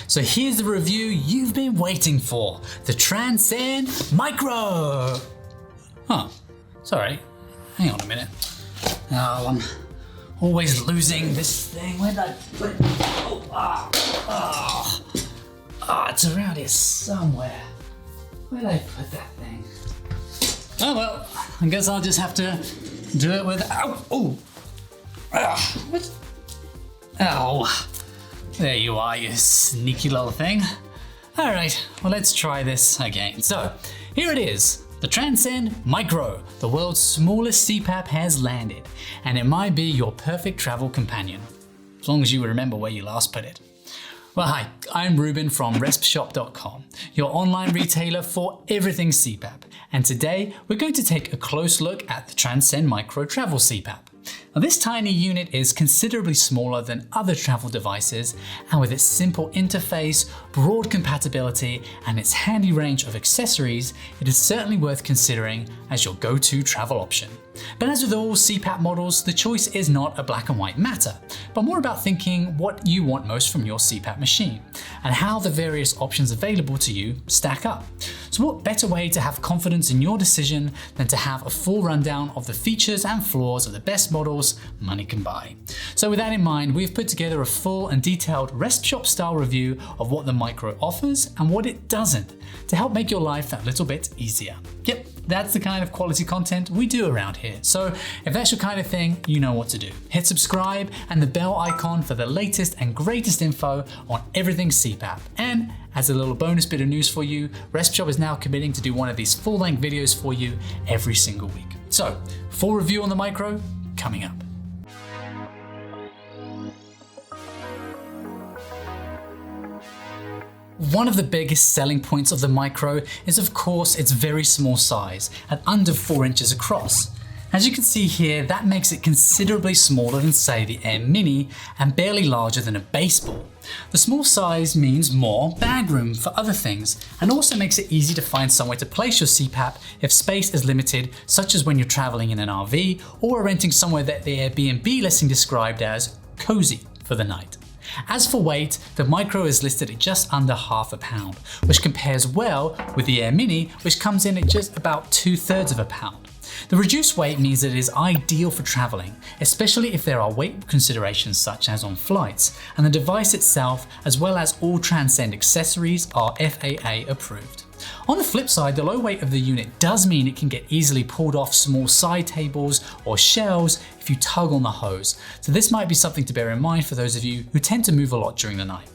So here's the review you've been waiting for, the Transcend Micro. Huh, sorry, hang on a minute. Oh, I'm always losing this thing. Where did I put it? It's around here somewhere. Where did I put that thing? Oh well, I guess I'll just have to do it with, what? Oh, there you are, you sneaky little thing. All right, well, let's try this again. So here it is, the Transcend Micro, the world's smallest CPAP has landed, and it might be your perfect travel companion, as long as you remember where you last put it. Well, hi, I'm Ruben from Respshop.com, your online retailer for everything CPAP, and today we're going to take a close look at the Transcend Micro Travel CPAP. Now, this tiny unit is considerably smaller than other travel devices, and with its simple interface, broad compatibility, and its handy range of accessories, it is certainly worth considering as your go-to travel option. But as with all CPAP models, the choice is not a black and white matter, but more about thinking what you want most from your CPAP machine, and how the various options available to you stack up. So what better way to have confidence in your decision than to have a full rundown of the features and flaws of the best models money can buy. So with that in mind, we've put together a full and detailed Respshop style review of what the Micro offers and what it doesn't, to help make your life that little bit easier. Yep, that's the kind of quality content we do around here. So if that's your kind of thing, you know what to do. Hit subscribe and the bell icon for the latest and greatest info on everything CPAP. And as a little bonus bit of news for you, Respshop is now committing to do one of these full-length videos for you every single week. So, full review on the Micro coming up. One of the biggest selling points of the Micro is, of course, its very small size, at under 4 inches across. As you can see here, that makes it considerably smaller than, say, the AirMini, and barely larger than a baseball. The small size means more bag room for other things, and also makes it easy to find somewhere to place your CPAP if space is limited, such as when you're traveling in an RV or renting somewhere that the Airbnb listing described as cozy for the night. As for weight, the Micro is listed at just under half a pound, which compares well with the AirMini, which comes in at just about 2/3 of a pound. The reduced weight means that it is ideal for traveling, especially if there are weight considerations such as on flights, and the device itself, as well as all Transcend accessories, are FAA approved. On the flip side, the low weight of the unit does mean it can get easily pulled off small side tables or shelves if you tug on the hose, so this might be something to bear in mind for those of you who tend to move a lot during the night.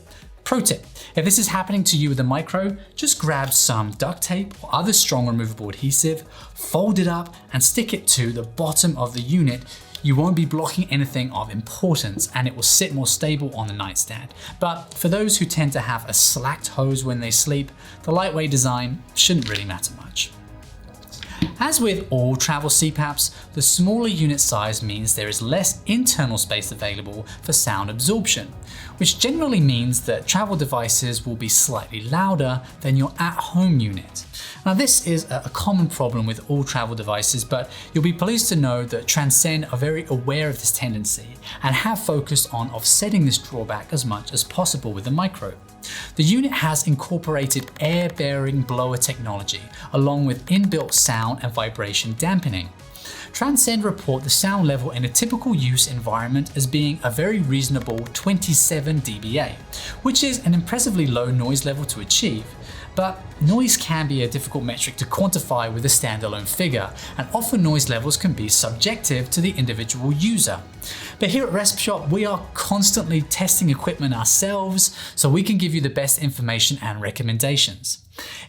Pro tip, if this is happening to you with the Micro, just grab some duct tape or other strong removable adhesive, fold it up and stick it to the bottom of the unit. You won't be blocking anything of importance and it will sit more stable on the nightstand. But for those who tend to have a slacked hose when they sleep, the lightweight design shouldn't really matter much. As with all travel CPAPs, the smaller unit size means there is less internal space available for sound absorption, which generally means that travel devices will be slightly louder than your at-home unit. Now, this is a common problem with all travel devices, but you'll be pleased to know that Transcend are very aware of this tendency and have focused on offsetting this drawback as much as possible with the Micro. The unit has incorporated air-bearing blower technology, along with inbuilt sound and vibration dampening. Transcend report the sound level in a typical use environment as being a very reasonable 27 dBA, which is an impressively low noise level to achieve. But noise can be a difficult metric to quantify with a standalone figure, and often noise levels can be subjective to the individual user. But here at Respshop, we are constantly testing equipment ourselves, so we can give you the best information and recommendations.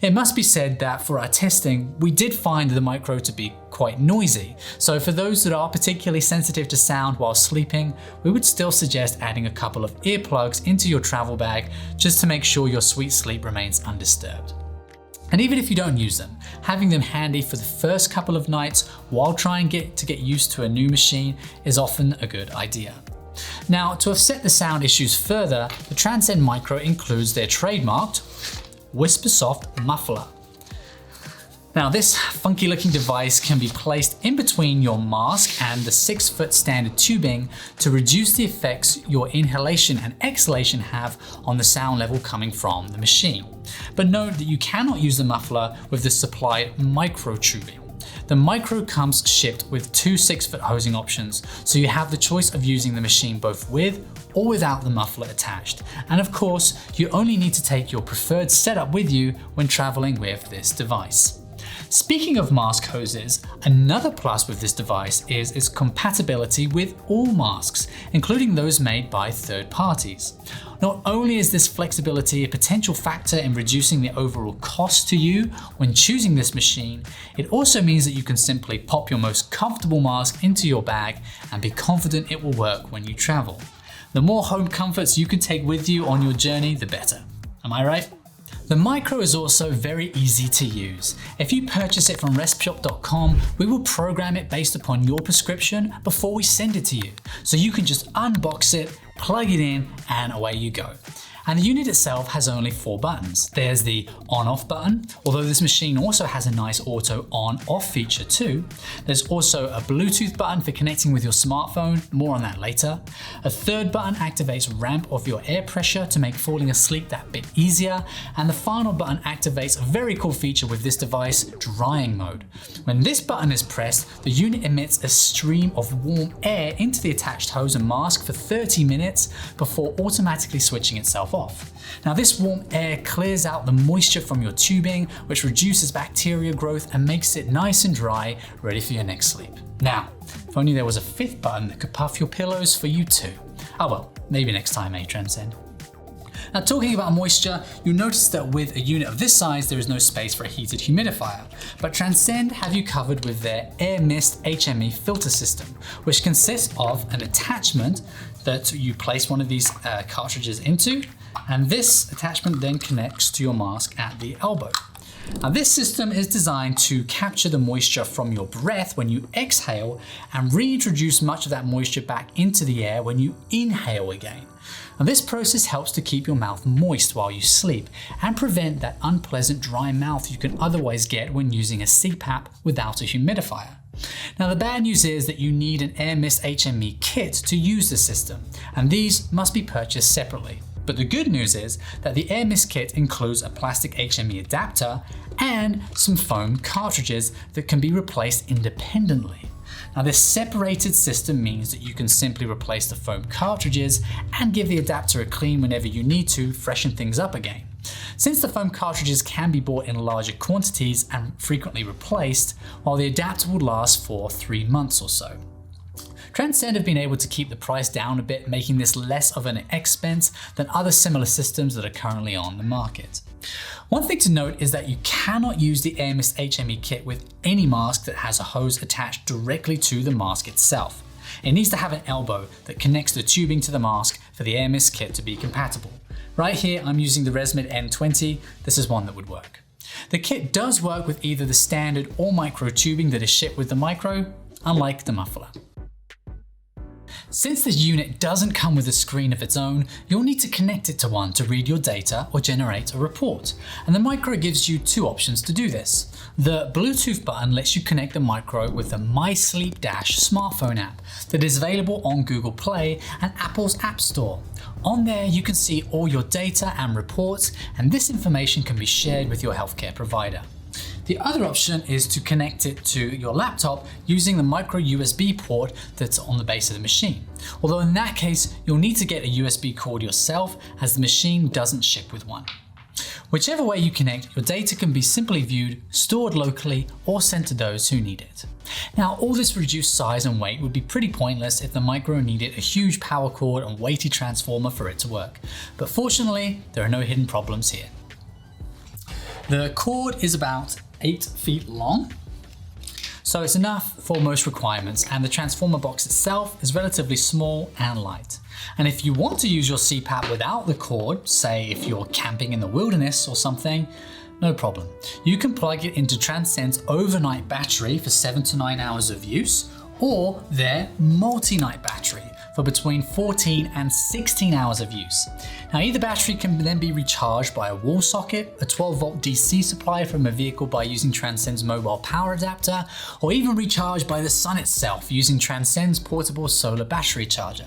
It must be said that for our testing, we did find the Micro to be quite noisy, so for those that are particularly sensitive to sound while sleeping, we would still suggest adding a couple of earplugs into your travel bag just to make sure your sweet sleep remains undisturbed. And even if you don't use them, having them handy for the first couple of nights while trying to get used to a new machine is often a good idea. Now, to offset the sound issues further, the Transcend Micro includes their trademarked WhisperSoft Muffler. Now this funky looking device can be placed in between your mask and the 6-foot standard tubing to reduce the effects your inhalation and exhalation have on the sound level coming from the machine. But note that you cannot use the muffler with the supplied micro tubing. The micro comes shipped with 2 6-foot hosing options, so you have the choice of using the machine both with or without the muffler attached. And of course, you only need to take your preferred setup with you when traveling with this device. Speaking of mask hoses, another plus with this device is its compatibility with all masks, including those made by third parties. Not only is this flexibility a potential factor in reducing the overall cost to you when choosing this machine, it also means that you can simply pop your most comfortable mask into your bag and be confident it will work when you travel. The more home comforts you can take with you on your journey, the better. Am I right? The Micro is also very easy to use. If you purchase it from Respshop.com, we will program it based upon your prescription before we send it to you. So you can just unbox it, plug it in, and away you go. And the unit itself has only 4 buttons. There's the on-off button, although this machine also has a nice auto on-off feature too. There's also a Bluetooth button for connecting with your smartphone, more on that later. A third button activates ramp of your air pressure to make falling asleep that bit easier. And the final button activates a very cool feature with this device, drying mode. When this button is pressed, the unit emits a stream of warm air into the attached hose and mask for 30 minutes before automatically switching itself off. Now this warm air clears out the moisture from your tubing, which reduces bacteria growth and makes it nice and dry, ready for your next sleep. Now, if only there was a 5th button that could puff your pillows for you too. Oh well, maybe next time, Transcend. Now talking about moisture, you'll notice that with a unit of this size there is no space for a heated humidifier, but Transcend have you covered with their AirMist HME filter system, which consists of an attachment that you place one of these cartridges into, and this attachment then connects to your mask at the elbow. Now this system is designed to capture the moisture from your breath when you exhale and reintroduce much of that moisture back into the air when you inhale again. Now this process helps to keep your mouth moist while you sleep and prevent that unpleasant dry mouth you can otherwise get when using a CPAP without a humidifier. Now the bad news is that you need an AirMist HME kit to use the system, and these must be purchased separately. But the good news is that the AirMist kit includes a plastic HME adapter and some foam cartridges that can be replaced independently. Now this separated system means that you can simply replace the foam cartridges and give the adapter a clean whenever you need to freshen things up again. Since the foam cartridges can be bought in larger quantities and frequently replaced, while the adapter will last for 3 months or so. Transcend have been able to keep the price down a bit, making this less of an expense than other similar systems that are currently on the market. One thing to note is that you cannot use the AirMist HME kit with any mask that has a hose attached directly to the mask itself. It needs to have an elbow that connects the tubing to the mask for the AirMist kit to be compatible. Right here I'm using the ResMed N20, this is one that would work. The kit does work with either the standard or micro tubing that is shipped with the Micro, unlike the muffler. Since this unit doesn't come with a screen of its own, you'll need to connect it to one to read your data or generate a report. And the Micro gives you 2 options to do this. The Bluetooth button lets you connect the Micro with the My Sleep Dash smartphone app that is available on Google Play and Apple's App Store. On there you can see all your data and reports, and this information can be shared with your healthcare provider. The other option is to connect it to your laptop using the micro USB port that's on the base of the machine. Although in that case, you'll need to get a USB cord yourself as the machine doesn't ship with one. Whichever way you connect, your data can be simply viewed, stored locally, or sent to those who need it. Now, all this reduced size and weight would be pretty pointless if the Micro needed a huge power cord and weighty transformer for it to work. But fortunately, there are no hidden problems here. The cord is about 8 feet long, so it's enough for most requirements, and the transformer box itself is relatively small and light. And if you want to use your CPAP without the cord, say if you're camping in the wilderness or something, no problem. You can plug it into Transcend's overnight battery for 7 to 9 hours of use, or their multi-night battery for between 14 and 16 hours of use. Now, either battery can then be recharged by a wall socket, a 12-volt DC supply from a vehicle by using Transcend's mobile power adapter, or even recharged by the sun itself using Transcend's portable solar battery charger.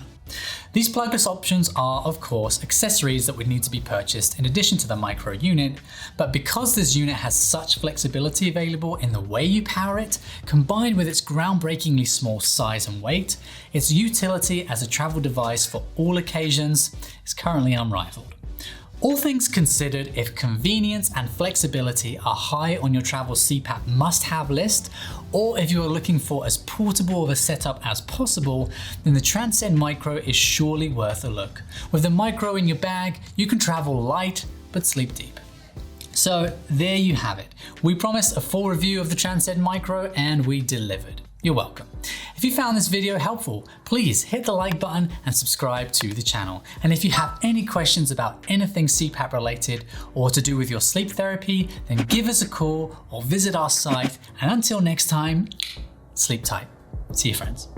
These plugless options are, of course, accessories that would need to be purchased in addition to the micro unit, but because this unit has such flexibility available in the way you power it, combined with its groundbreakingly small size and weight, its utility as a travel device for all occasions is currently unrivaled. All things considered, if convenience and flexibility are high on your travel CPAP must-have list, or if you are looking for as portable of a setup as possible, then the Transcend Micro is surely worth a look. With the Micro in your bag, you can travel light but sleep deep. So there you have it. We promised a full review of the Transcend Micro and we delivered. You're welcome. If you found this video helpful, please hit the like button and subscribe to the channel. And if you have any questions about anything CPAP related or to do with your sleep therapy, then give us a call or visit our site. And until next time, sleep tight. See you, friends.